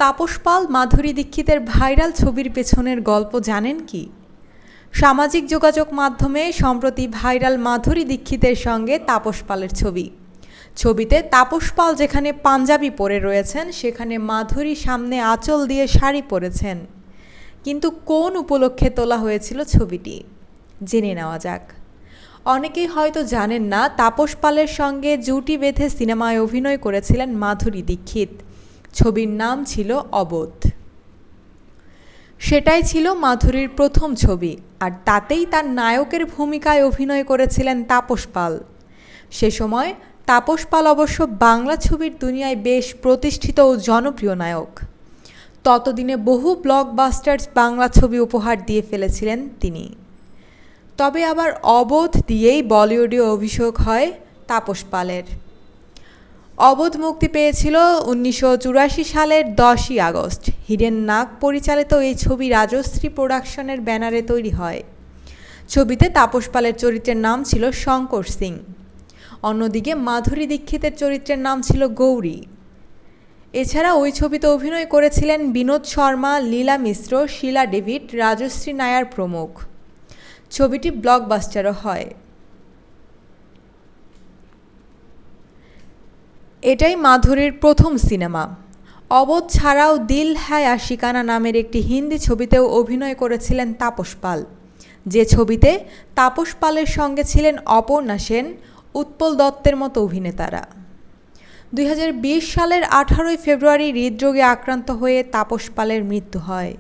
তাপস পাল মাধুরী দীক্ষিতের ভাইরাল ছবির পেছনের গল্প জানেন কি? সামাজিক যোগাযোগ মাধ্যমে সম্প্রতি ভাইরাল মাধুরী দীক্ষিতের সঙ্গে তাপস পালের ছবি। ছবিতে তাপস পাল যেখানে পাঞ্জাবি পরে রয়েছেন, সেখানে মাধুরী সামনে আঁচল দিয়ে শাড়ি পরেছেন। কিন্তু কোন উপলক্ষে তোলা হয়েছিল ছবিটি? জেনে নেওয়া যাক। অনেকেই হয়তো জানেন না, তাপস পালের সঙ্গে জুটি বেঁধে সিনেমায় অভিনয় করেছিলেন মাধুরী দীক্ষিত। ছবির নাম ছিল অবোধ। সেটাই ছিল মাধুরীর প্রথম ছবি, আর তাতেই তার নায়কের ভূমিকায় অভিনয় করেছিলেন তাপস পাল। সে সময় তাপস পাল অবশ্য বাংলা ছবির দুনিয়ায় বেশ প্রতিষ্ঠিত ও জনপ্রিয় নায়ক। ততদিনে বহু ব্লকবাস্টার্স বাংলা ছবি উপহার দিয়ে ফেলেছিলেন তিনি। তবে আবার অবোধ দিয়েই বলিউডে অভিষেক হয় তাপস পালের। অবোধ মুক্তি পেয়েছিল 1984 সালের 10ই আগস্ট। হিরেন নাগ পরিচালিত এই ছবি রাজশ্রী প্রোডাকশনের ব্যানারে তৈরি হয়। ছবিতে তাপস পালের চরিত্রের নাম ছিল শঙ্কর সিং। অন্যদিকে মাধুরী দীক্ষিতের চরিত্রের নাম ছিল গৌরী। এছাড়া ওই ছবিতে অভিনয় করেছিলেন বিনোদ শর্মা, লীলা মিশ্র, শীলা ডেভিড, রাজশ্রী নায়ার প্রমুখ। ছবিটি ব্লকবাস্টারও হয়। এটাই মাধুরীর প্রথম সিনেমা। অবোধ ছাড়াও দিল হ্যায় আশিকানা নামের একটি হিন্দি ছবিতেও অভিনয় করেছিলেন তাপস পাল, যে ছবিতে তাপস পালের সঙ্গে ছিলেন অপর্ণা সেন, উৎপল দত্তের মতো অভিনেতারা। 2020 সালের 18 ফেব্রুয়ারি হৃদরোগে আক্রান্ত হয়ে তাপস পালের মৃত্যু হয়।